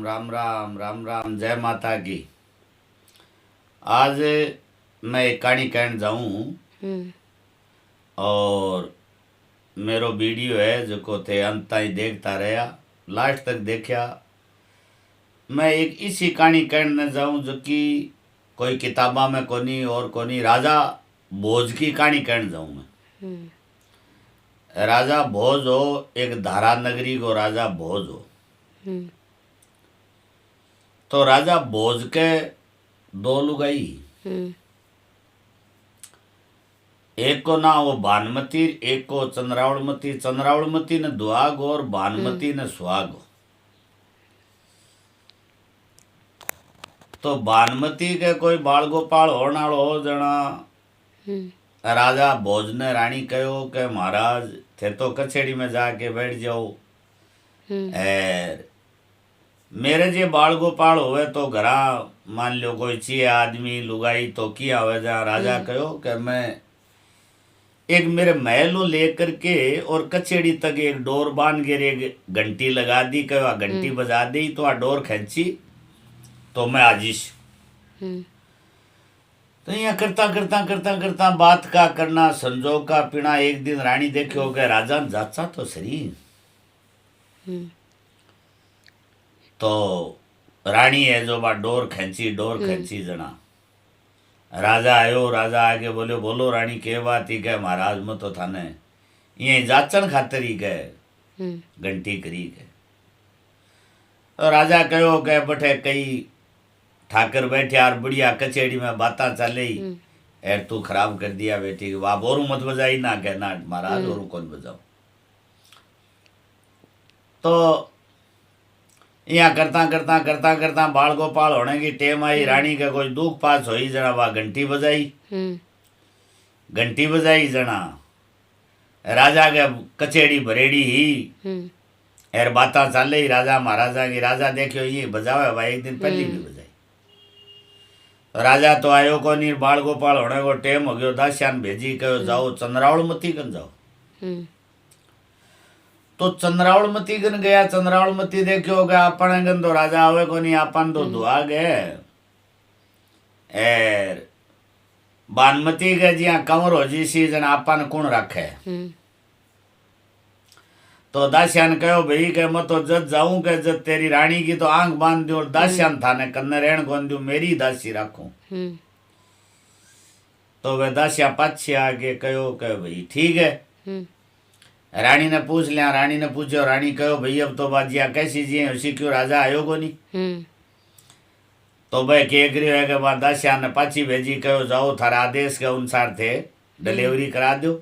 राम राम राम राम। जय माता की। आज मैं एक कहानी कहने जाऊँ और मेरो वीडियो है जो थे अंत ताई देखता रहा, लास्ट तक देखा। मैं एक इसी कहानी कहने जाऊँ जो कि कोई किताबा में कोनी और कोनी। राजा भोज की कहानी कहने जाऊँ मैं। राजा भोज हो, एक धारा नगरी को राजा भोज हो। तो राजा भोज के दो लुगाई, एक को ना वो भानुमती, एक को चंद्रावलमती। चंद्रावलमती ने दुआग और भानुमती ने सुहाग। तो भानुमती के कोई बाल गोपाल होने वालो हो जना। राजा भोज ने रानी कहो कि महाराज थे तो कचेड़ी में जाके बैठ जाओ, मेरे जे बाल गोपाल होवे तो घरा मान लो कोई चाहिए आदमी लुगाई तो किया हुआ जा। राजा कहो कि मैं एक मेरे महल लेकर के और कचेड़ी तक एक डोर बांध के एक घंटी लगा दी, कहा घंटी बजा दी तो आ डोर खींची तो मैं आजिश। तो यहाँ करता करता करता करता बात का करना संजोग का पीना। एक दिन रानी देखो कि राजा जाचा तो सही। तो रानी है जो बा डोर खींची जना। राजा आयो, राजा आके बोले बोलो रानी के बात ही कह महाराज में तो थाने ये जाचन खातर ही कह घंटी करी के। तो राजा कहो कह बठे कई ठाकर बैठे यार बढ़िया कचेड़ी में बातें चले एर तू खराब कर दिया बेटी, वाह बोरू मत बजाई ना कहना महाराज और कौन बजाओ। तो यहाँ करता करता करता करता बाल गोपाल होने की टेम आई। रानी का कोई दुख पास हो जना, वह घंटी बजाई जना। राजा के कचेड़ी भरेड़ी ही एर बाता चाले ही राजा महाराजा की। राजा देखियो ये बजावे भाई, एक दिन पहली भी बजाई। तो राजा तो आयो को नहीं, बाल गोपाल होने को टेम हो गयो। दास्यान भेजी कहो जाओ चंद्रावलमती कन जाओ। तो चंद्रावलमती गन गया। चंद्रावलमती देखियो गया अपन गन तो राजा आवे को नहीं, अपन तो दुआ गए। एर भानुमती के जिया कंवर हो जी सी जन अपन कौन रखे। तो दास्यान कहो भाई के मैं तो जज जाऊं के जज तेरी रानी की तो आंख बांध दो और दास्यान थाने कन्ने रहन कौन दू, मेरी दासी रखूं। तो वे दास्या पाछे आके कहो के भाई ठीक है। रानी ने पूछ लिया, रानी ने पूछो, रानी कहो भाई अब तो बाजिया कैसी जी उसी क्यों राजा आयो को नहीं। तो भाई के करियो है कि बाद दास्या ने पाछी भेजी कहो जाओ थारा आदेश के अनुसार थे डिलीवरी करा दो।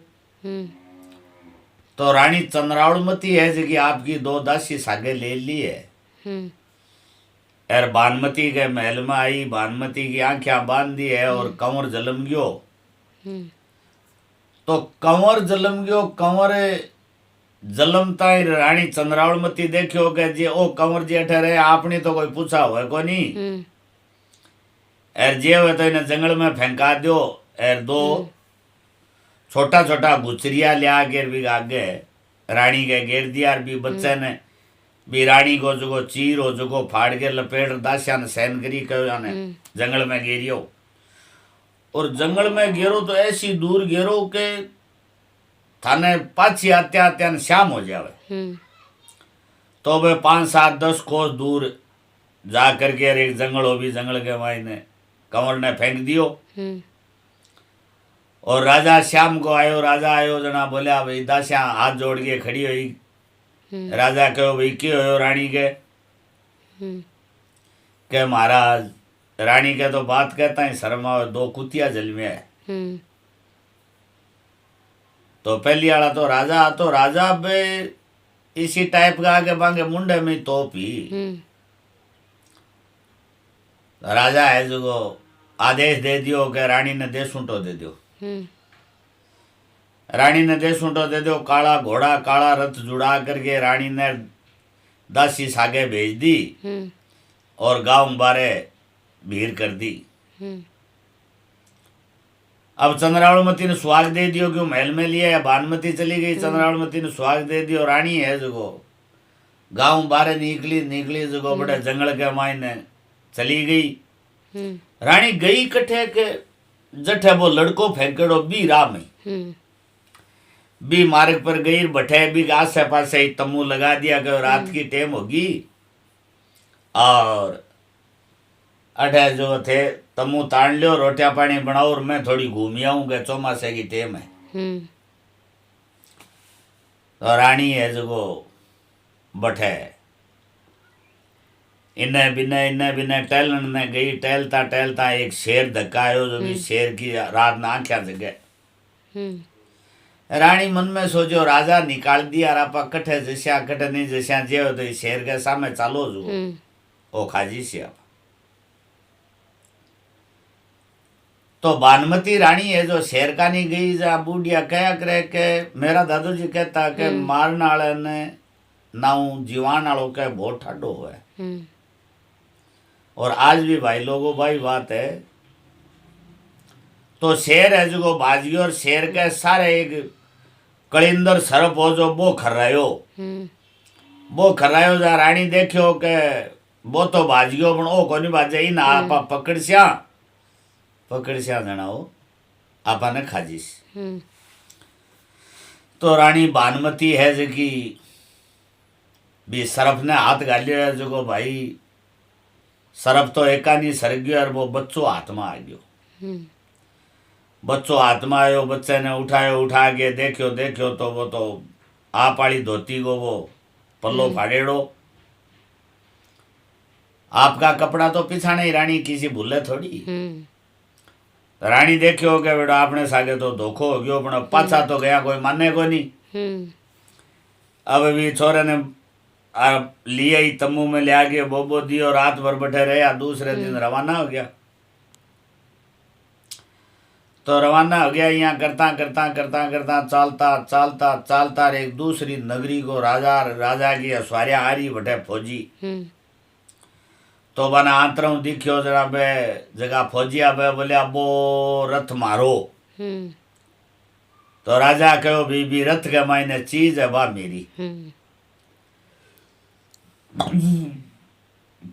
तो रानी चंद्रावलमती है जो कि आपकी दो दासी सागे ले ली है। और भानुमती के महल में आई, भानुमती की आंखें बांध दी है और कंवर जलम गयो। तो कंवर जलम गयो, कंवर जलमता ही रानी चंद्रावलमती देखियो के जे ओ कंवर जी अठे रहे आपने तो कोई पूछा हुआ को नहीं। एर जे हुए तो इन्हें जंगल में फेंका दो। एर दो छोटा छोटा गुचरिया लिया के भी आगे रानी के घेर दिया। और भी बच्चे ने भी रानी को जो चीर हो जो फाड़ के लपेट दास्या ने सहन करी कहो जाने जंगल में घेरियो। और जंगल में घेरो तो ऐसी दूर घेरो के थाने पाछी आत्या आत्या शाम हो जावे। तो वे 5-7-10 कोस दूर जा करके एक जंगल हो भी, जंगल के मायने कंवर ने फेंक दियो। और राजा श्याम को आयो। राजा आयो जना बोलिया भाई दास्या हाथ जोड़ के खड़ी हुई। राजा कहो भाई क्यों हो रानी के महाराज रानी के तो बात कहता है शर्मा दो कुतिया जल में है। तो पहली वाला तो राजा, तो राजा बे इसी टाइप का आगे बांगे मुंडे में तोप ही। राजा है जो आदेश दे दियो कि रानी ने देसूंटो दे दियो। रानी ने देसूंटो दे दियो। काला घोड़ा काला रथ जुड़ा करके रानी ने दासी सागे भेज दी और गांव बारे भीड़ कर दी। अब चंद्रावलमती ने सुहाग दे दियो क्यों महल में लिया है। भानुमती चली गई, चंद्रावलमती ने सुहाग दे दियो। रानी है जो गांव बारे निकली निकली जगो बड़े जंगल के मायने चली गई। रानी गई कठे के जठे वो लड़को फेंकेड़ो बी राह में, बी मार्ग पर गई बठे बी आसे पासे ही तम्बू लगा दिया कि रात की टेम होगी और अठे जो थे तम्बू तान लियो, रोटिया पानी बनाओ और मैं थोड़ी घूम आऊंगा, चौमासे की टेम है। तो रानी है जो बठे इन्हें बिने टहलन ने गई। टहलता टहलता एक शेर धक्का आयो जो भी शेर की रात ना आंख्या जगे। रानी मन में सोचो राजा निकाल दिया रापा कठे जस्या कठे नहीं जस्या जे हो तो शेर के सामने चालो जो ओ खाजी से आप। तो बानमती रानी है जो शेर का नहीं गई जा बूढ़िया कया करे के मेरा दादू जी कहता के मारने वाले ने नाऊ जीवान वालों के बहुत ठाडो है। और आज भी भाई लोगों भाई बात है। तो शेर है जो बाजी और शेर के सारे एक कलिंदर सरप हो जो वो खर्रायो जा। रानी देखियो के वो तो बाजियो पण ओ कोनी बाजे इन आपा पकड़स्या जना हो आपा ने खाजीस। तो रानी बानमती है जकी भी सरफ ने हाथ गालियो है जो भाई सरफ तो एकानी सर गयो और वो बच्चों हाथ में आ गयो। बच्चों हाथ में आयो, बच्चे ने उठायो, उठा के देखियो तो वो तो आप वाली धोती को वो पल्लो फाड़ेड़ो। आपका कपड़ा तो पिछा नहीं रानी किसी भूले थोड़ी। रानी देखियो के बेटा आपने सागे तो धोखो हो गयो पण पाछा तो गया कोई माने को नहीं। अब भी छोरे ने लिया ही तम्बू में ले आके बोबो दियो, रात भर बैठे रहे। दूसरे दिन रवाना हो गया। तो रवाना हो गया यहाँ करता चालता एक दूसरी नगरी को राजा की अस्वारिया आ रही बटे फौजी। तो बना आंतरों दिखियो जरा बे जगह फौजी आबे बोले अबो रथ मारो। तो राजा कहो बीबी रथ के मायने चीज है बा मेरी।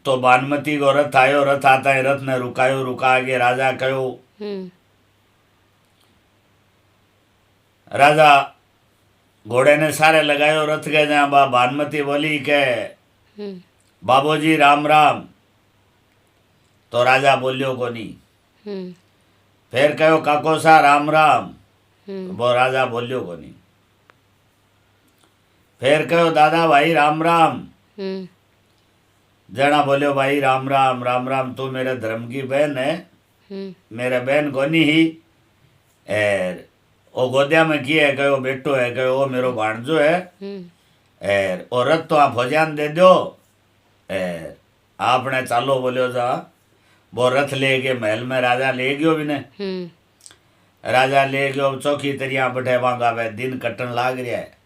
तो बानमती को रथ आयो, रथ आता है, रथ ने रुकायो, रुका के राजा कहो राजा घोड़े ने सारे लगायो रथ के जहाँ बा बानमती बोली के बाबूजी राम राम। तो राजा बोलियो को नहीं। फिर कहो काको सा राम राम। वो राजा बोलियो को नहीं। फिर कहो दादा भाई राम राम। जना बोलियो भाई राम राम राम राम। तू मेरे धर्म की बहन है, मेरे बहन को नहीं ही एर ओ गोदिया में की है कहो बेटो है कहो वो मेरो भाणजो है एर ओ रथ तो आप फौजान दे दो एर आपने चालो बोलियो जा। वो रथ ले के महल में राजा ले गयो बिने। राजा ले गयो चौकी तरिया बैठे वांगा वे दिन कटन लाग रहा है।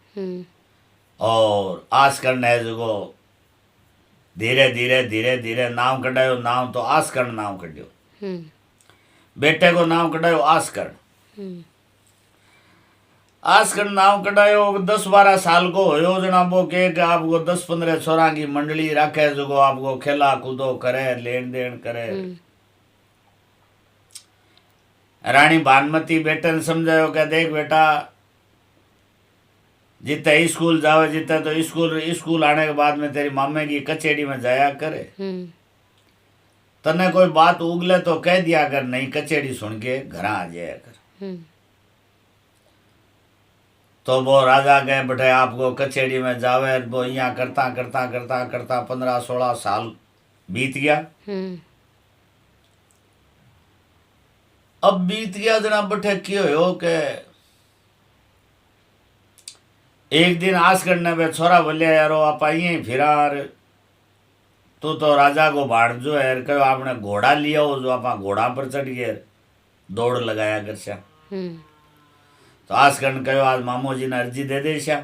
और आस करना है जो धीरे धीरे नाम कढ़ायो। नाम तो आसकर्ण नाम कढ़ियो। बेटे को नाम कढ़ायो आसकर्ण। आसकर्ण नाम कढ़ायो। 10-12 साल को होयो जनाबो के आपको 10-15 छोरा की मंडली रखे जो आपको खेला कूदो करे लेन देन करे। रानी बानमती बेटे ने समझायो कि देख बेटा जिते स्कूल जावे जिते तो स्कूल आने के बाद में तेरी मामे की कचेड़ी में जाया करे। तने कोई बात उगले तो कह दिया कर, नहीं कचेड़ी सुन के घर आ जाया कर। तो वो राजा गए बैठे आपको कचेड़ी में जावे। वो यहाँ करता 15-16 साल बीत गया। अब बीत गया जना बैठे क्यों हो के एक दिन आस करने पे छोरा बोलिया यारो आप आइए फिरार तू तो राजा को भाड़ जो है कहो आपने घोड़ा लिया हो जो आप घोड़ा पर चढ़ गए दौड़ लगाया कर श्या। तो आस करने कहो आज मामो जी ने अर्जी दे दे श्या।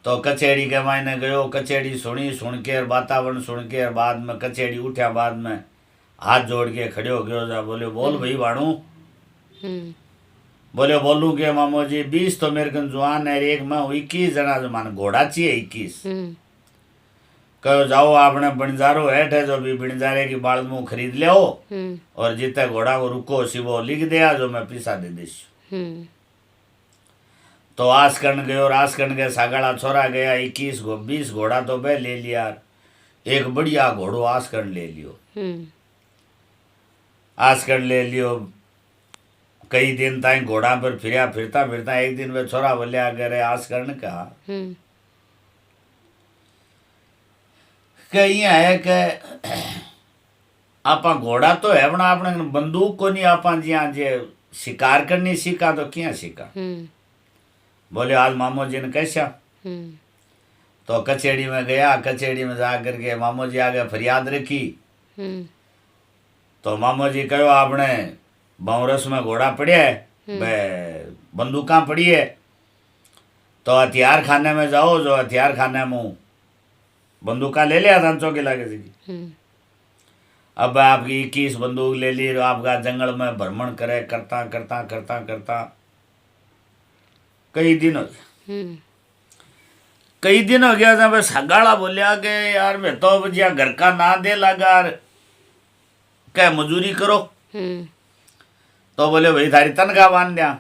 तो कचेड़ी के मायने गयो। कचेड़ी सुन के वातावरण सुन के बाद में कचेड़ी उठा बाद में हाथ जोड़ के खड़े हो गयो जा बोले बोल भाई भाणू बोले बोलूं के मामो जी 20 तो मेरे कन जुआन है, एक मैं हूँ 21 जना जो मान घोड़ा चाहिए 21। कहो जाओ आपने बणजारो हेठ है जो भी बणजारे की बाल मुंह खरीद ले और जितने घोड़ा को रुको सिवो लिख दिया जो मैं पैसा दे दीश। तो आसकंड गयो और आसकंड के सागड़ा छोरा गया 20 घोड़ा तो बे ले लिया, एक बढ़िया घोड़ो आसकंड ले लियो। आसकंड ले लियो, कई दिन ताई घोड़ा पर फिरया फिरता फिरता एक दिन वे छोरा बोलिया करे आसकंड का कहीं है के आपा घोड़ा तो है बना अपने बंदूक को नहीं आपा जिया जे शिकार करनी सीखा तो क्या सीखा। बोले आज मामो जी ने कैसा तो कचेड़ी में गया, कचेड़ी में जा करके मामो जी आगे फरियाद रखी। तो मामो जी कहो आपने बावरस में घोड़ा पड़िया है, बंदूका पड़ी है, तो हथियार खाने में जाओ, जो हथियार खाने में बंदूका ले लिया था चौकी लागे जी। अब आपकी 21 बंदूक ले ली, आपका जंगल में भ्रमण करे करता करता करता करता कई दिन हो गया। कई दिन हो गया था। सगाड़ा बोलिया के यार मैं तो बजिया घर का ना दे लगा क्या मजूरी करो। तो बोले भाई थारी तनख्वाह बांध दिया।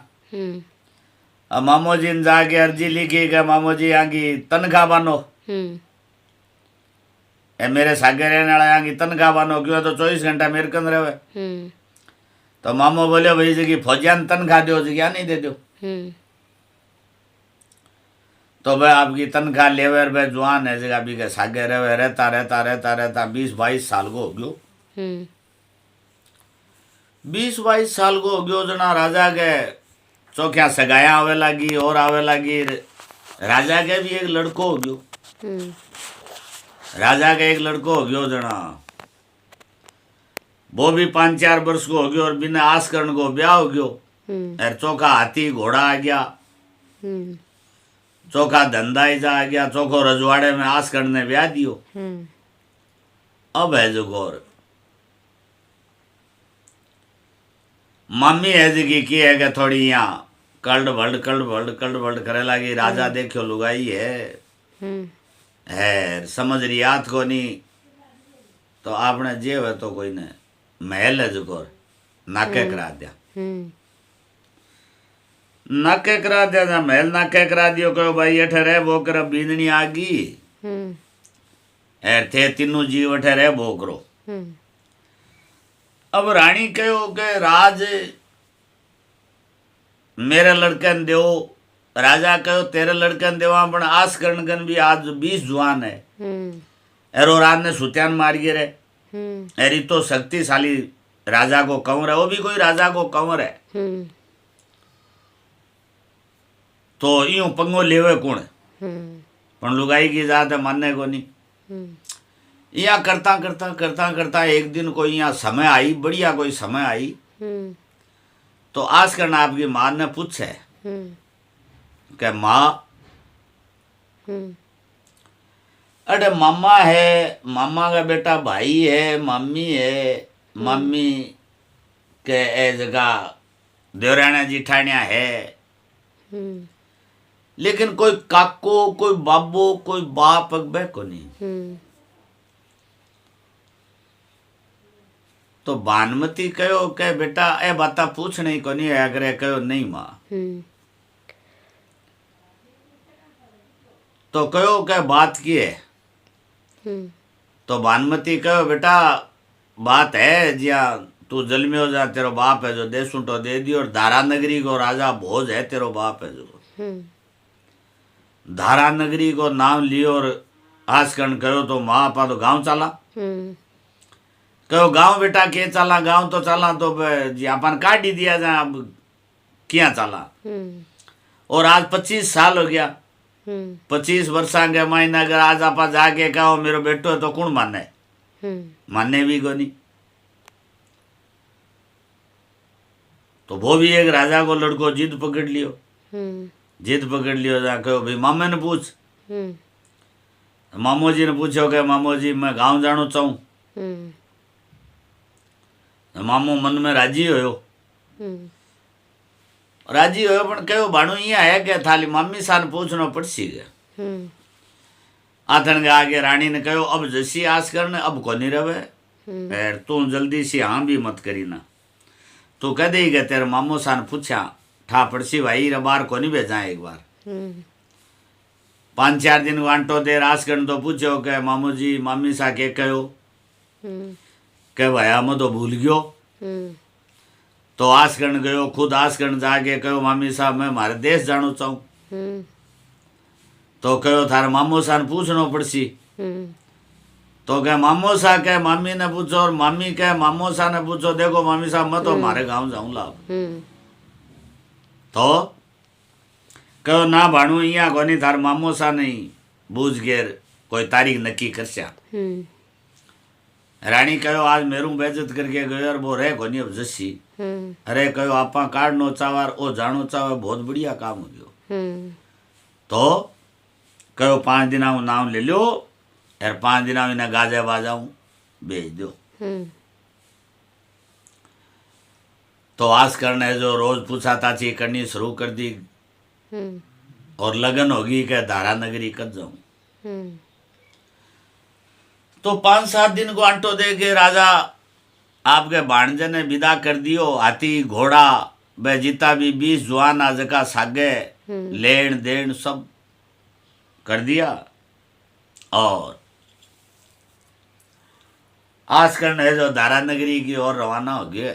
अब मामो जी ने जाके अर्जी लिखी कि मामो जी यहाँ की तनख्वाह बानो, मेरे सागे रहने वाला यहाँ की तनख्वाह बानो, क्यों तो 24 घंटा मेरे कन रहे। तो मामो बोले भाई जी की फौजियान तनख्वाह दो जी, क्या नहीं दे दो। तो भाई आपकी तनख्वाह लेवर भाई जुआन है जगह भी के सागे रहे रहता रहता रहता रहता 20-22 साल को हो गयो। 20-22 साल को हो गयो जना राजा के चौकिया सगाया आवे लगी और आवे लगी। राजा के भी एक लड़को हो गयो, राजा के एक लड़को हो गयो जना, वो भी 5-4 वर्ष को हो गयो और बिना आसकरण को ब्याह हो गयो। और चौका हाथी घोड़ा आ गया, चौका धंधा ही जा आ गया, चौको रजवाड़े में आसकरण ने ब्याह दियो। अब है जो गौर मम्मी है जी की है कि थोड़ी यहाँ कल्ड भल्ड करे लगी। राजा देखो लुगाई है समझ रही याद को नहीं। तो आपने जे है तो कोई ने महल है जो गौर नाके करा दिया, नाके करा दिया ना महल नाके करा दियो। कहो भाई अठे रह वो कर बींदनी आ गई थे तीनों जीव अठे रह वो करो। अब रानी कहो के राज मेरे लड़कन दो, राजा कहो तेरे लड़कन देवा पण आस करण भी आज 20 जुआन है। एरो राज ने सुत्यान मारिए रे, एरी तो शक्तिशाली राजा को कंवर है, वो भी कोई राजा को कंवर है। तो यूं पंगो लेवे कौन पण लुगाई की जात है मानने को नहीं। या करता करता करता करता एक दिन कोई यहाँ समय आई, बढ़िया कोई समय आई। तो आज करना आपकी माँ ने पूछे कि माँ अरे मामा है, मामा का बेटा भाई है, मम्मी है, मम्मी के ए जगह देवराना जिठानिया है, लेकिन कोई काको कोई बाबो कोई बाप अकबे को नहीं। तो बानमती कहो के बेटा ए बाता पूछ नहीं को नहीं अगर कहो नहीं माँ। तो कहो के बात की है। तो बानमती कहो बेटा बात है जिया तू जन्मे हो जा, तेरो बाप है जो देसूटो दे दी और धारा नगरी को राजा भोज है तेरो बाप है जो। धारा नगरी को नाम लियो और आसकन कहो तो माँ आपा तो गांव चला। कहो गांव बेटा के चला, गांव तो चला तो जी अपन काट ही दिया जा, अब क्या चला। और आज 25 साल हो गया, 25 वर्षा के महीना अगर आज आप जाके कहो मेरो बेटो है तो कौन माने, मानने भी को नहीं। तो वो भी एक राजा को लड़को जिद पकड़ लियो, जिद पकड़ लियो जा कहो भाई मामे ने पूछ। मामो जी ने पूछो कि मामो जी मैं गांव जानो चाहूँ। मामो मन में राजी होयो। राजी हो पण कहो भाणु यहाँ है के थाली मम्मी सान पूछनो पड़सी गया आथन के आगे रानी ने कहो अब जैसी आस करने अब को नहीं रवे तू जल्दी सी हाँ भी मत करी ना तू कह दे गया तेरे मामू सान पूछा ठा पड़सी भाई रे बार को नहीं भेजा एक बार 5-4 दिन वांटो देर आस करने तो पूछो के मामू जी मम्मी सा के कहो के भाया मैं तो भूल गयो तो आस करने गयो खुद आस करने जाके कहो मामी साहब मैं मारे देश जानो चाहूँ तो कहो थारे मामू सा पूछनो पड़सी तो क्या मामू सा के मामी ने पूछो और मामी के मामू सा ने पूछो देखो मामी साहब मैं तो हमारे गांव जाऊँ लाभ तो कहो ना भाणु यहाँ कोनी थार मामू सा नहीं बूझ घेर कोई तारीख नक्की करस्या रानी कहो आज मेरू बेइज्जत करके गयो और वो रहे कोनी अब जसी अरे कहो आपा काढ़नो चावार ओ जानो चावे बहुत बढ़िया काम हो गयो तो कहो 5 दिन नाम ले लो यार 5 दिन इन्हें गाजा बाजाऊ भेज दो तो आस करने जो रोज पूछा था ची करनी शुरू कर दी और लगन होगी कि धारा नगरी कद जाऊं तो 5-7 दिन को आंटो दे के राजा आपके भाणजे ने विदा कर दियो हाथी घोड़ा वे जीता भी 20 जुआन आज का सागे लेन देन सब कर दिया और आस करने जो धारा नगरी की ओर रवाना हो गया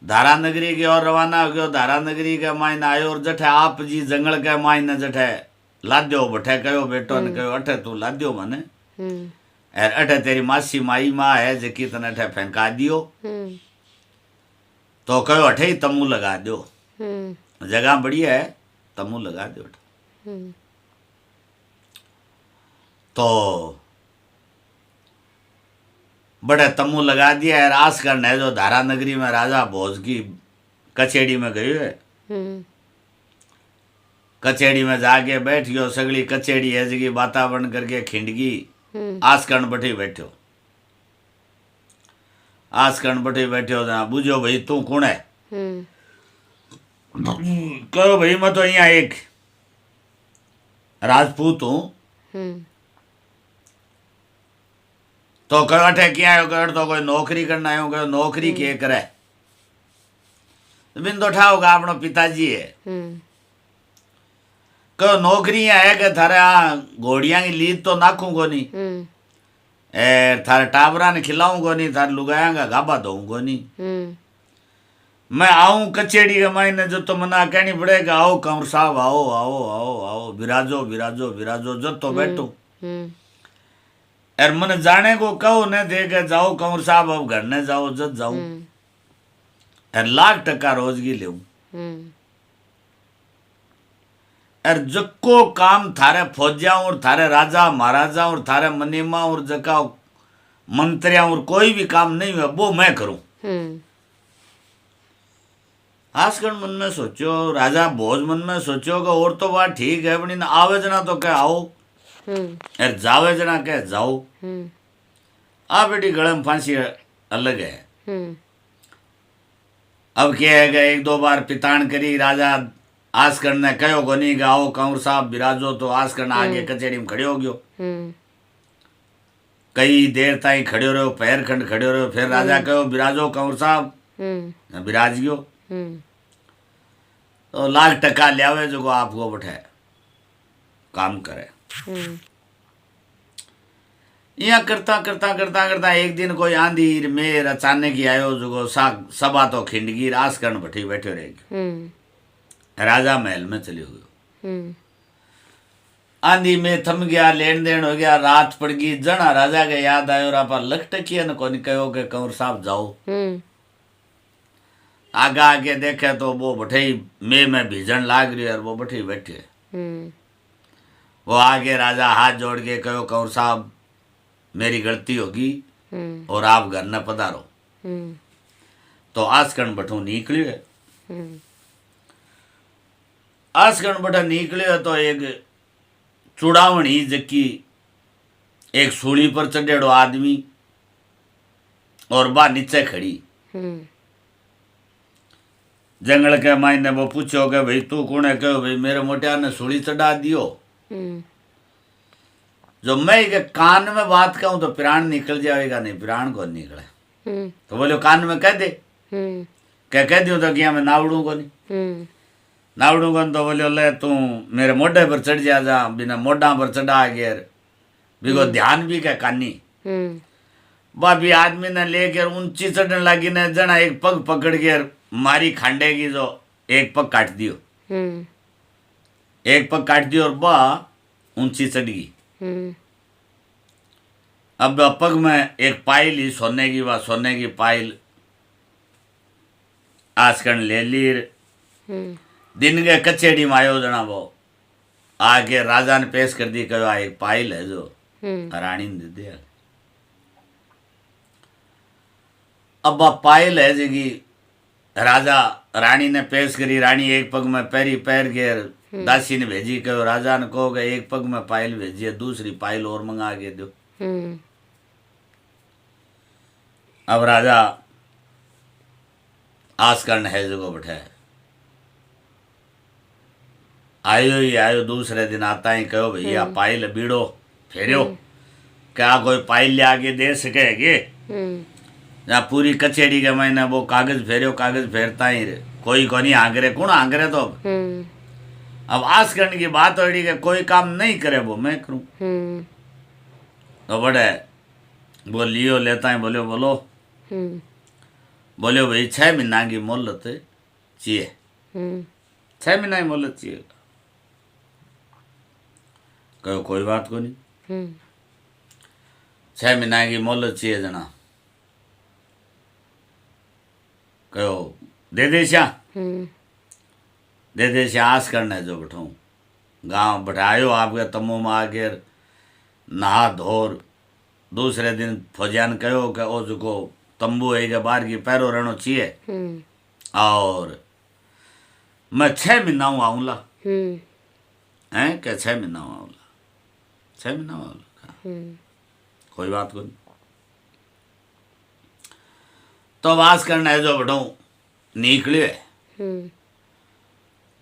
धारा नगरी की ओर रवाना हो गयो धारा नगरी के मायने आयो और जठे आप जी जंगल के मायने जठे लाद्यो बठे कहो बेटो ने कहो अठे तू लाद्यो मने और अठे तेरी मासी माई माँ है जकी तने अठे फेंका दियो तो कहो अठे ही तमू लगा दो जगह बढ़िया है तमू लगा दो तो बड़े तमू लगा दिया है रास करने जो धारा नगरी में राजा भोज की कचेड़ी में गयो है कचेड़ी में जाके बैठ गयो सगली कचेड़ी है जगी वातावरण करके खिंडगी आसकरण बठी बैठो आसकरण बठी बैठो जा बुझो भाई तू कौन है कहो भाई मैं तो यहाँ एक राजपूत हूँ तो कहो अठे क्या आयो कर तो कोई नौकरी करना आयो कहो नौकरी के करे बिन तो ठाओगा अपनो पिताजी है कहो नौकरी है कि थारे घोड़िया की लीद तो नाखू कोनी थारे टाबरा ने खिलाऊं कोनी थारे लुगाया का गाबा दऊं कोनी मैं आऊं कचेड़ी के मायने जो तो मना कहनी पड़ेगा आओ कंवर साहब आओ आओ आओ आओ विराजो विराजो विराजो जो तो बैठो और मन जाने को कहो न दे के जाओ कंवर साहब अब घर ने जाओ जब जाऊं और 1,00,000 रोजगी ले और जको काम थारे फौजिया और थारे राजा महाराजा और थारे मनीमा और जका मंत्रिया और कोई भी काम नहीं हुआ वो मैं करूं आसकड़ मन में सोचो राजा भोज मन में सोचो कि और तो बात ठीक है बनी आवे जना तो कह आओ और जावे जना कह जाओ आ बेटी गले में फांसी अलग है अब क्या है कि 1-2 बार पितान करी राजा आसकड़ ने कहो कोनी आओ कंवर साहब विराजो तो आसकड़ आगे कचेड़ी में खड़े हो गयो कई देर ताई खड़े रहो पैर खंड खड़े रहो फिर राजा कहो विराजो कंवर साहब विराज गयो तो 1,00,000 लियावे जो आपको बैठे काम करे यहाँ करता करता करता करता एक दिन कोई आंधी मेर अचानक ही आयो जो सभा तो खिंडगी रास करण बैठी बैठे रहेगी राजा महल में चले गयो आंधी में थम गया लेन देन हो गया रात पड़ गई जना राजा के याद आयो और आप लखटकिया ने कोनी कहो के कंवर साहब जाओ आगा आगे देखे तो वो बैठे में भीजन लाग रही और वो बैठे बैठे वो आगे राजा हाथ जोड़ के कहो कंवर साहब मेरी गलती होगी और आप घर न पधारो तो आसकण बठू निकलियो आसकण बठा निकलियो तो एक चुड़ावणी जकी एक सूली पर चढ़ेड़ो आदमी और बा नीचे खड़ी जंगल के मायने वो पूछो कि भाई तू कौन है, कहो भाई मेरे मोटिया ने सूली चढ़ा दियो। जो मैं के कान में बात कहूं तो प्राण निकल जाएगा, नहीं प्राण को निकले। तो बोलो कान में कह दे, कह दियो तो क्या मैं नावड़ू को नहीं, नावड़ू को तो बोलो ले तू मेरे मोढे पर चढ़ जा बिना मोढा पर चढ़ा गया बिको ध्यान भी क्या कानी। बाबी आदमी ने लेकर ऊंची चढ़ने लगी ने जना एक पग पकड़ के मारी खांडेगी, जो एक पग काट दियो, एक पग काट दियो और बा ऊंची चढ़ गई। अब पग में एक पाइल ही सोने की, वह सोने की पाइल आसकन ले ली। दिन के कचेड़ी में आयो जना वो आके राजा ने पेश कर दी, कहो एक पाइल है जो रानी ने दे दिया। अब पाइल है जी राजा रानी ने पेश करी, रानी एक पग में पैरी पैर के दासी ने भेजी, कहो राजा ने कहो एक पग में पाइल भेजी है, दूसरी पाइल और मंगा के दो। अब राजा आस करने है जगह बैठे, आयो ही आयो, दूसरे दिन आता ही कहो भैया पाइल बीड़ो फेरियो, क्या कोई पाइल ले आके दे सके? जहाँ पूरी कचेड़ी के महीने वो कागज फेरियो, कागज फेरता ही रे, कोई को नहीं आंगरे, कौन आंगरे तो अब आस करने की बात हो रही है, कोई काम नहीं करे वो मैं करूं। तो बड़े वो लियो लेता है, बोलो बोलो बोले भाई 6 महीना की मोहलत चाहिए, 6 महीना की मोहलत चाहिए। कहो कोई बात को नहीं, 6 महीना की मोहलत चाहिए जना, कहो दे दे श्या, दे दे श्या। आस करना है जो बैठो गाँव बैठायो आपके तमो में आके नहा धोर, दूसरे दिन फौजियान कहो कि ओ जो तंबू है के बाहर की पैरों रहना चाहिए, और मैं 6 महीना आऊँला हैं, क्या 6 महीना आऊँला, 6 महीना आऊँला, कोई बात को नहीं। तो आस करना है जो बैठो निकले,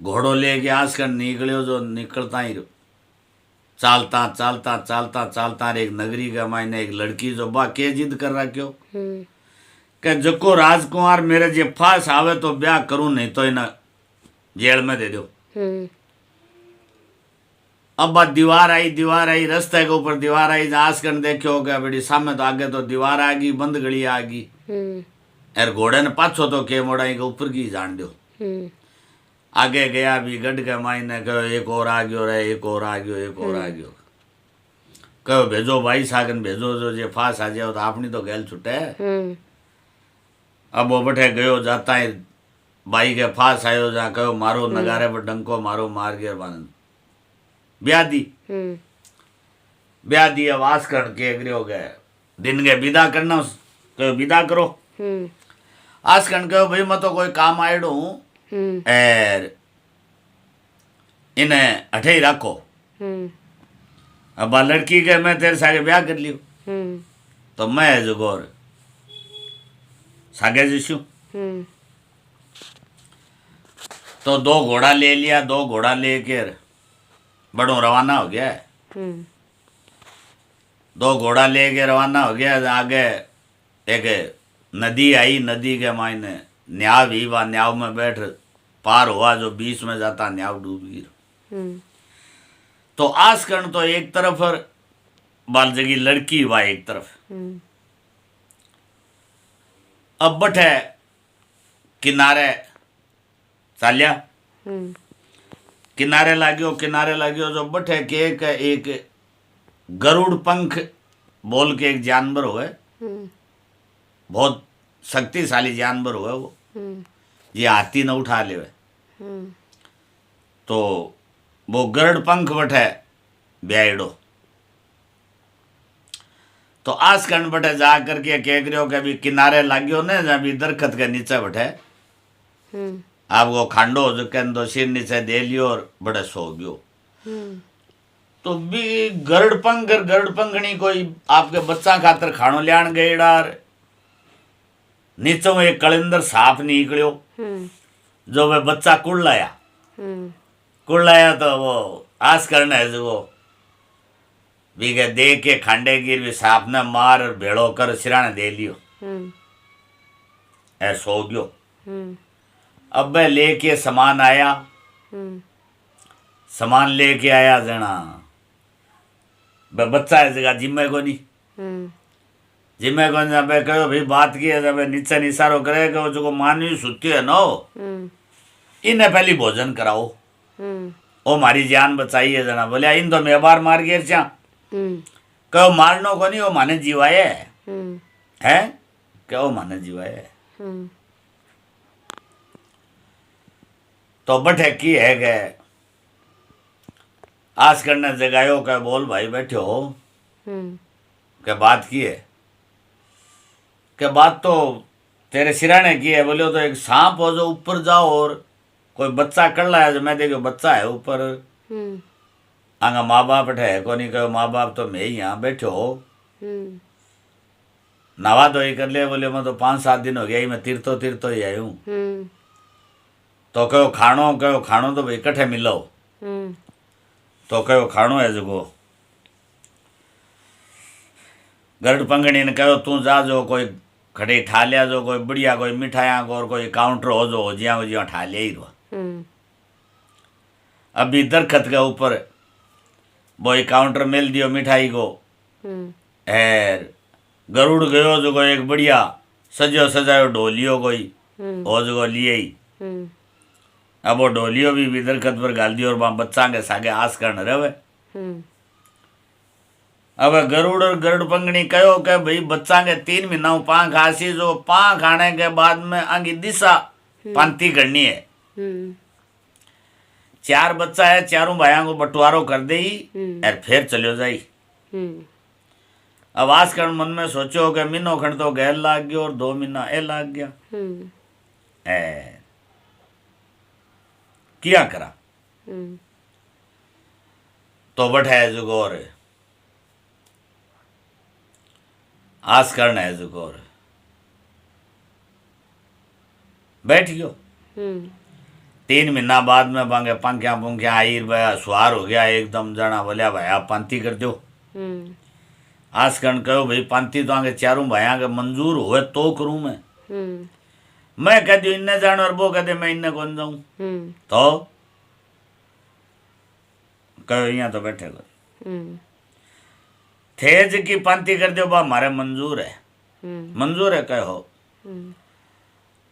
घोड़ो लेके आस कर निकलो, जो निकलता ही रहो, चालता चालता चालता चालता एक नगरी के मायने एक लड़की जो बा के जिद कर रहा क्यों कि जको राजकुमार मेरे जे फास आवे तो ब्याह करूं, नहीं तो इन्हें जेल में दे दो। अब बात दीवार आई रास्ते के ऊपर दीवार आई, आस कर देखो गया बेटी सामने, तो आगे तो दीवार आ गई, बंद गली आ गई, यार घोड़े ने पाछो तो के मोड़ाई के ऊपर की जान दो। आगे गया भी गढ़ के मायने, कहो एक और आ गयो रे, एक और आ गयो, एक और आ गयो, कहो भेजो भाई सागन भेजो, जो जे फास आ जाओ तो आपनी तो गैल छुटे। अब वो बठे गयो जाता है भाई के फास आयो, जा कहो मारो नगारे पर डंको मारो, मार के बानन ब्याह दी, ब्याह दी। अब आस कर के अग्रे हो गए, दिन के विदा करना, कहो विदा करो। आस कर कहो भाई मैं तो कोई काम आयडो हूँ, एर इन्हें अठे ही रखो। अब लड़की के मैं तेरे सागे ब्याह कर लियो, तो मैं जो गौर सागे जिसू, तो 2 घोड़ा ले लिया, 2 घोड़ा लेकर बड़ों रवाना हो गया है। 2 घोड़ा लेके रवाना हो गया। आगे एक नदी आई, नदी के मायने न्याव ही, वह न्याव में बैठ पार हुआ, जो बीच में जाता न्याव डूब गई। तो आस करण तो एक तरफ बाल जगी लड़की हुआ एक तरफ। अब बठे किनारे चालिया, किनारे लाग्यो जो बठे के एक गरुड़ पंख बोल के एक जानवर हुए, बहुत शक्तिशाली जानवर हुए वो, ये हाथी न उठा ले। तो वो गरुड़ पंख बठे ब्याइडो, तो आस कण बठे जा करके कह रहे हो कि अभी किनारे लाग्यो ने, अभी दरखत के नीचे बठे आपको खांडो जो कह दो सिर नीचे दे लियो और बड़े सो गयो। तो भी गरुड़ पंखनी कोई आपके बच्चा खातर खानो लियान गएड़ा, नीचे एक कलिंदर साफ निकलियो, जो वे बच्चा कुड़लाया तो वो आस करना है जो वो बीगे दे के खांडे गिर भी सांप ने मार भेड़ो कर सिराने दे लियो ऐसा हो गयो। अब वह लेके सामान आया, सामान लेके आया जना वह बच्चा है जगह जिम्मे को नहीं जिम्मे को जब कहो भाई बात की है जब नीचे निसारो करे कि जो मानवी सुती है ना इन्हें पहली भोजन कराओ ओ मारी जान बचाई है जना। बोले इन तो मैं बार मार गिर चा कहो मारनो को नहीं वो माने जीवाए है क्या माने जीवाए तो बटे की है गए आस करने जगायो क्या बोल भाई बैठे हो क्या बात की है क्या बात तो तेरे सिराने की है। बोले तो एक सांप हो जो ऊपर जाओ और कोई बच्चा कर लाया जो मैं देखो बच्चा है ऊपर आंगा माँ बाप है को नहीं कहो माँ बाप तो मैं ही यहाँ बैठे हो नवा धोई कर ले। बोले मैं तो 5-7 दिन हो गया मैं तीर्थो ही आई हूँ तो कहो खानो तो भाई इकट्ठे मिलो तो कहो खानो है जो गरड पंगड़ी ने कहो तू जा जो कोई खड़ी ठा लिया जो कोई बढ़िया कोई मिठाइयाँ को और कोई काउंटर हो जो जिया ठा लिया ही रहा। अभी दरखत के ऊपर वो काउंटर मिल दियो मिठाई को है गरुड़ गयो जो कोई एक बढ़िया सजो सजायो ढोलियो कोई हो जो लिए ही अब वो ढोलियो भी दरखत पर गाल दियो और वहां बच्चा के सागे आस करने रहे। अब गरुड़ और गरुड़ पंगड़ी कहो के भाई बच्चा के 3 महीना पांख आसी जो पांख आने के बाद में आगे दिशा पंक्ति करनी है। 4 बच्चा है चारों भाइयों को बंटवारो कर दे और फिर चलो जाई। अब आजकल मन में सोचो कि महीनों खंड तो गैर लाग गयो और 2 महीना ए लाग गया क्या करा तो बैठा जुगोर आस करना है जुगोर बैठ गयो। 3 महीना बाद में बांगे पंख्या पुंख्या आई भाया सुहार हो गया एकदम जना बोलिया भाई आप पांति कर दो। आस करण कहो भाई पांति तो आगे चारों भाइयों के मंजूर हुए तो करूं मैं कह दू इन्ने जान और वो कहते मैं इन्ने कौन जाऊं तो कहो यहाँ तो बैठे थेज की पांति कर दो बा हमारे मंजूर है कहो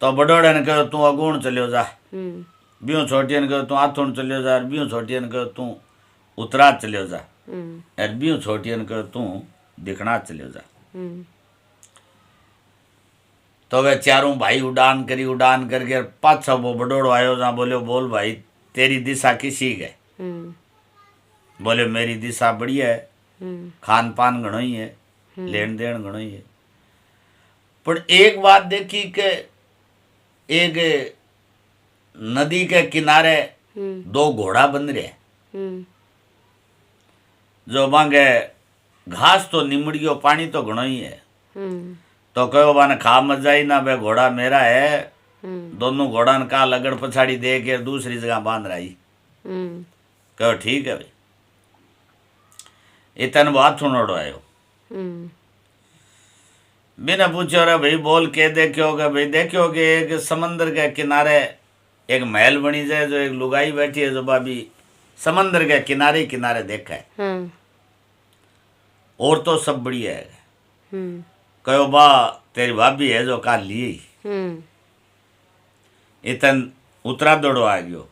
तो बड़ोड़े ने कहो तू अगुण चलियो जा बियो छोटिया ने कहो तू आथुण चलियो जा बियो छोटिया ने कहो तू उतरात चलियो जा और बियो छोटिया ने कहो तू दिखना चलियो जा। तो वे चारों भाई उड़ान करके पाछा वो बड़ोड़ो आयो जा बोलो बोल भाई तेरी दिशा किसी है बोले मेरी दिशा बढ़िया है खान पान घणो ही है लेन देन घणो ही है पर एक बात देखी कि एक नदी के किनारे 2 घोड़ा बन रहे जो मांगे घास तो निमड़ियो पानी तो घणो ही है तो कहो बाने खा मजा ही ना बे घोड़ा मेरा है दोनों घोड़ा ने का लगड़ पछाड़ी दे के दूसरी जगह बांध रही कहो ठीक है भाई इतन बात सुनोड़ो आयो बिना पूछो रे भाई बोल के देखो भाई देखो कि एक समंदर के किनारे एक महल बनी जाए जो एक लुगाई बैठी है जो भाभी समंदर के किनारे किनारे देखा है और तो सब बढ़िया है कहो बा तेरी भाभी है जो काल ली इतन उतरा दौड़ो आ गयो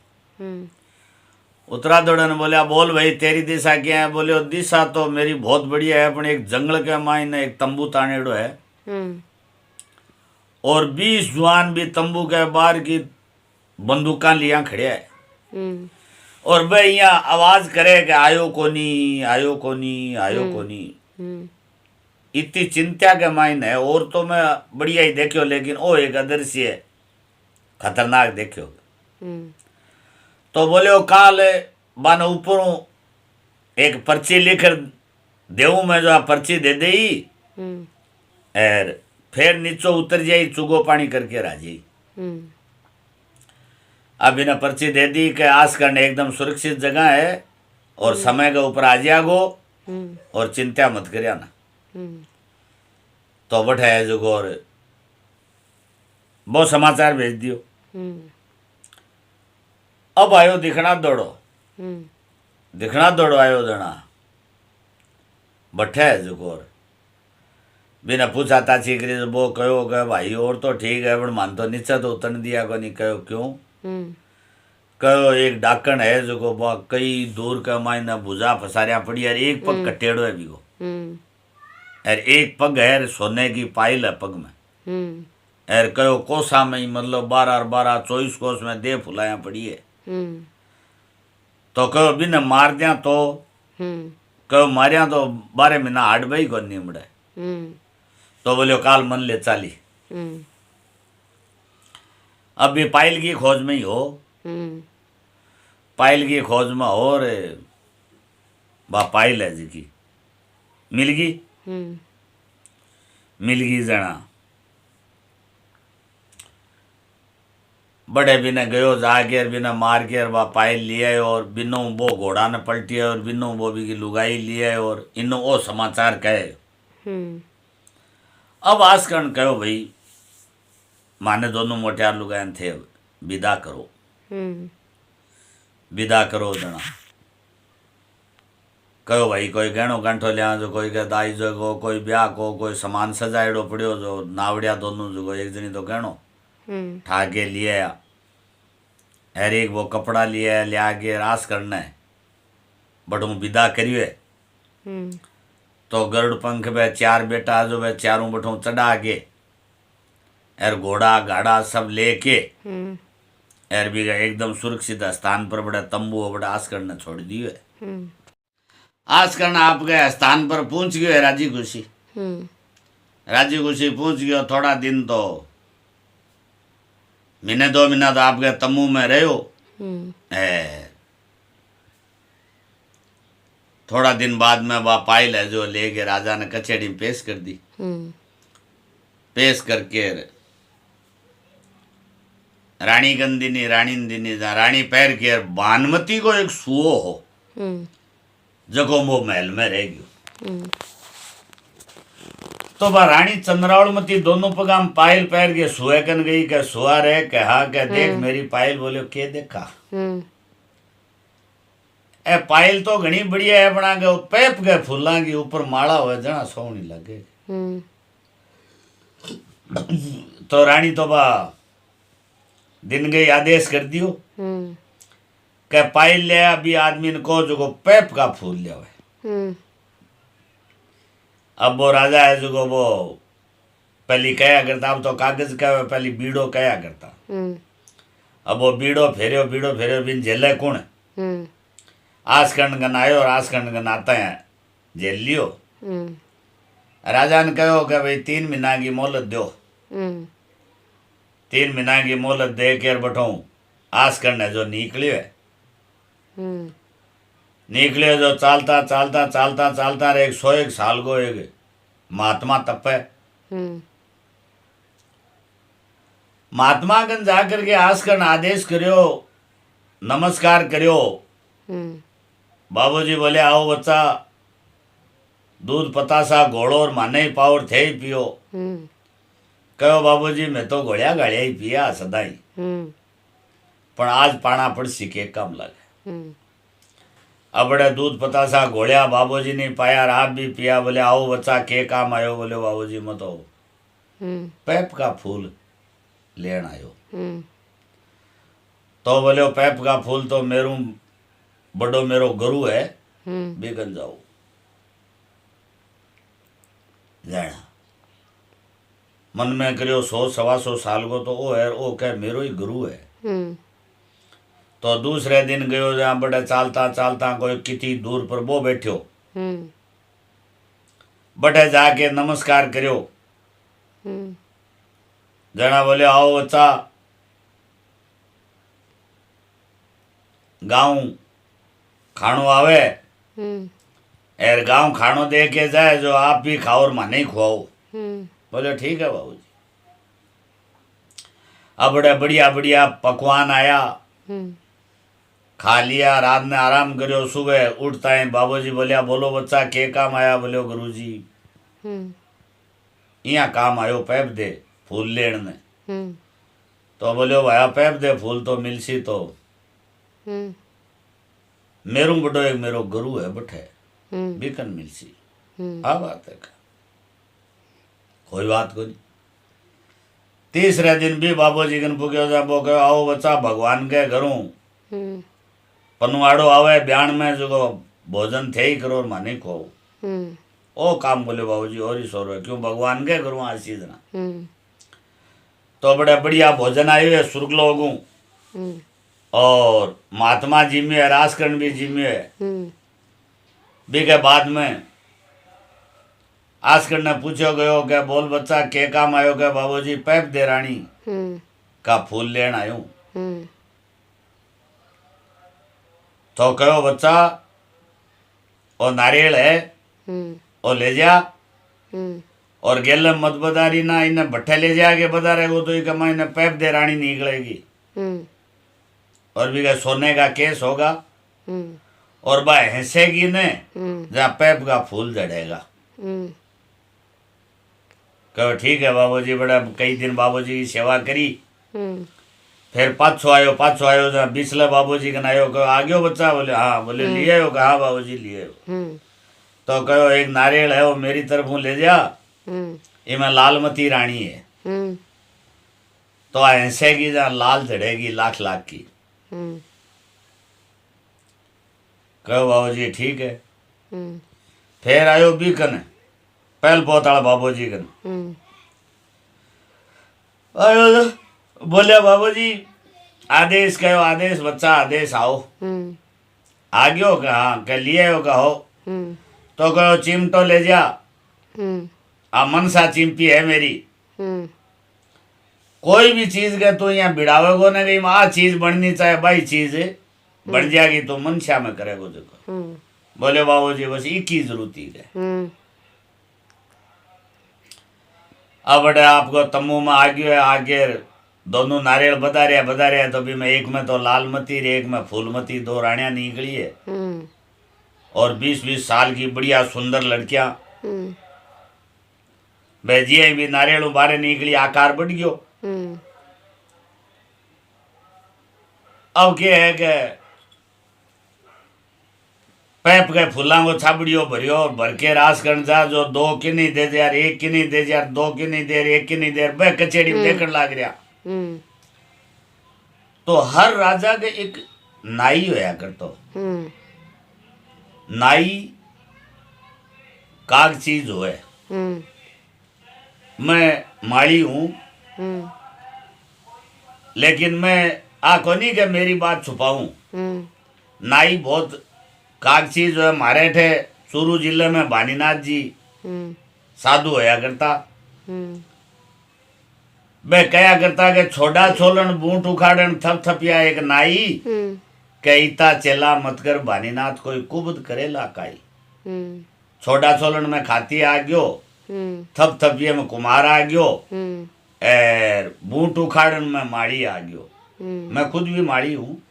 उतरा दौड़े ने बोलिया बोल भाई तेरी दिशा क्या है बोले दिशा तो मेरी बहुत बढ़िया है अपने एक जंगल के मायने एक तंबू तानेड़ो है और 20 जवान भी तंबू के बाहर की बंदूका लिया खड़े है और वह यहाँ आवाज करे कि आयो कोनी इतनी चिंता के मायने है और तो मैं बढ़िया ही देखियो लेकिन ओ एक अदृश्य है खतरनाक देखियो तो बोले वो काल बान ऊपरों एक पर्ची लिखकर देऊ मैं जो पर्ची दे दे और फिर नीचो उतर जाई चुगो पानी करके राजी अब इन्हें पर्ची दे दी कि आस्करण एकदम सुरक्षित जगह है और समय के ऊपर आ जागो और चिंता मत करिया ना। तो बैठा है जो और वो समाचार भेज दियो। अब आयो दिखना दौड़ो आयो जना बैठा है जो और बिना पूछा ताची करी वो कहो कि भाई और तो ठीक है पर मान तो नीचे तो उतरने दिया को नहीं। कहो क्यों? कहो एक डाकण है जो को वो कई दूर का मायना भुजा फसारिया पड़ी और एक पग कटेड़ो है बिको और एक पग है सोने की पाइल है पग में और कहो कोसा में ही मतलब 12-12-24 कोस में दे फुलाया पड़ी है। तो कहो बिना मार दिया तो कहो मारिया तो 12 महीना हाड बही को नहीं मड़े। तो बोलियो काल मन ले चाली। अब ये पाइल की खोज में ही हो। पाइल की खोज में हो रे बा पाइल है जी की मिल गई जना बड़े बिना गयो जाके बिना मार के और बा पाइल लिया और बिनो वो घोड़ा ने पलटी और बिनो वो भी की लुगाई लिया और इनो वो समाचार कहे। अब आस्करण कहो भाई माने दोनों मोटियार लुगायन थे विदा करो जना। कहो भाई कोई गहणो गांठो लिया जो कोई के दाई जो कोई ब्याह को कोई सामान सजाएड़ो पड़ियो जो नावड़िया दोनों जो एक जनी तो गहणो ठाके लिया हर एक वो कपड़ा लिया लिया के रास करना है बट हूँ विदा करियो तो गरुड़ पंख में 4 बेटा जो वे चारों बठों चढ़ा के और घोड़ा गाड़ा सब लेके एर भी एकदम सुरक्षित स्थान पर बड़े तंबू बड़े आस्करण ने छोड़ दियो है। आस्करण आपके स्थान पर पहुंच गयो है राजी खुशी पहुंच गयो। थोड़ा दिन तो महीने 2 महीना तो आपके तंबू में रहो। थोड़ा दिन बाद में वह पाइल है जो लेके राजा ने कचहरी में पेश कर दी। पेश करके रानी गंदिनी रानी पैर के भानुमती को एक सुओ हो जगो वो महल में रह गयो। तो वह रानी चंद्रावलमती दोनों पगाम पायल पैर के सुए कन गई के सुआ रहे के हा के देख मेरी पायल। बोले के देखा ए पायल तो घनी बढ़िया है बना के पैप के फूलों की ऊपर माला हो जना सोहनी लगे। तो रानी तो बा दिन गई आदेश कर दियो के पायल ले अभी आदमी को जो पैप का फूल लिया। अब वो राजा है जो वो पहली कया करता अब तो कागज का पहली बीड़ो कया करता। अब वो बीड़ो फेरियो बिन झेले कौन आस्करण गन आयो और आस्करण गन आता है झेल लियो। राजा ने कहो कि भाई 3 महीना की मोहलत दो। 3 महीना की मोहलत दे के बैठो आस्करण है जो निकलियो है निकले जो चालता रे 101 साल को एक महात्मा तप है। महात्मा गन जाकर के आस्करण आदेश करियो नमस्कार करियो। बाबूजी बोले आओ बच्चा दूध पतासा घोड़ो और माने ही पावर थे ही पियो। कहो बाबूजी मैं तो घोड़िया गाड़िया ही पिया सदाई पर आज पाना पड़ सीखे कम लगे। अबड़े दूध पतासा घोड़िया बाबूजी ने पाया आप भी पिया। बोले आओ बच्चा के काम आयो? बोले बाबूजी मत हो पैप का फूल लेन आयो। तो बोले पैप का फूल तो मेरू बड़ो मेरो गुरु है बिगन जाओ जाना। मन में करियो 100-125 साल को तो वो है वो कह मेरो ही गुरु है। तो दूसरे दिन गयो जहाँ बड़े चालता कोई कितनी दूर पर वो बैठो बटे जाके नमस्कार करियो। जना बोले आओ बच्चा गाँव खानो आवे एर गाँव खानो दे के जाए जो आप भी खाओ और माने ही खुआओ। बोले ठीक है बाबूजी। अब बड़े बढ़िया पकवान आया खा लिया, रात ने आराम करो, सुबह उठता है बाबूजी बोलिया बोलो बच्चा के काम आया, बोलो गुरुजी यहाँ काम आयो पैप दे फूल लेन ने। तो बोलो भाया पैप दे फूल तो मिलसी तो मेरो बड़ो एक मेरो गुरु है बठे बिकन मिलसी आ बात है का कोई बात को नहीं। तीसरे दिन भी बाबूजी कन पुग्यो जाबो कहो आओ बच्चा भगवान के घरों पनवाड़ो आवे ब्याण में जो भोजन थे ही करो माने को ओ काम बोले बाबूजी और ही सो रहे क्यों भगवान के घरों आशीष ना। तो बड़े बढ़िया भोजन आए हुए सुर्ग लोगों और महात्मा जी में है राजकरण भी जी में है। भी के बाद में आजकल ने पूछो गयो के बोल बच्चा के काम आयो के बाबूजी पैप दे रानी का फूल लेन आयो। तो कहो बच्चा और नारियल है और ले जा और गेल मत बदारी ना इन्हें भट्टे ले जाके बता रहे वो तो ये कमा इन्हें पैप दे रानी निकलेगी और भी सोने का केस होगा और बा हंसेगी ने जहाँ पैप का फूल जड़ेगा। कहो ठीक है बाबूजी। बड़ा कई दिन बाबूजी की सेवा करी फिर पाछो आयो जहाँ बिछले बाबूजी का आयो कहो आ गयो बच्चा, बोले हाँ, बोले लिए हो कहा बाबूजी लिए हो। तो कहो एक नारियल है वो मेरी तरफ ले जा इमें लालमती रानी है तो हंसेगी जहाँ लाल चढ़ेगी लाख लाख की। कहो बाबूजी ठीक है। फिर आयो बीकन पहल पोताड़ा बाबूजी कन आयो बोलिया बाबूजी आदेश कहो आदेश बच्चा आदेश आओ आ गयो कहा कह लिए हो कहो। तो कहो चिमटो ले जा आ मनसा चिमपी है मेरी कोई भी चीज के तू यहाँ भिड़ावेगो ना कहीं आ चीज बननी चाहे भाई चीज बन जाएगी तो मनसा में करेगो देखो। बोले बाबूजी बस एक ही जरूरत है। अब बड़े आपको तम्बू में आ गयो है आगे दोनों नारियल बता रहे तो भी मैं एक में तो लालमती रे एक में फूलमती दो रानियां निकली है और 20-20 साल की बढ़िया सुंदर लड़कियां बेजिया भी नारियल बारे निकली आकार बढ़ गयो। अब क्या है कि पैप के फूलों को छाबड़ियो भरियो और भर के रास कर जा जो 2 की नहीं दे यार 1 की नहीं दे यार 2 की नहीं दे 1 की नहीं दे बे कचेड़ी में देखने लग रहा। तो हर राजा के एक नाई होया करतो। नाई काग चीज होए। मैं माड़ी हूं लेकिन मैं आको नहीं कि मेरी बात छुपाऊं। नाई बहुत काग चीज जो है मारे थे चूरू जिले में भानीनाथ जी साधु होया करता। मैं कया करता के छोड़ा छोलन बूट उखाड़न थप थपिया एक नाई कहता चेला मत कर भानीनाथ कोई कुबद करेला काई। छोड़ा छोलन में खाती आ गयो थप थपिये में कुमार आ गयो और बूट उखाड़न में माड़ी आ गयो। मैं खुद भी माड़ी हूँ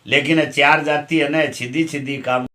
लेकिन 4 जाति है ना सीधी सीधी काम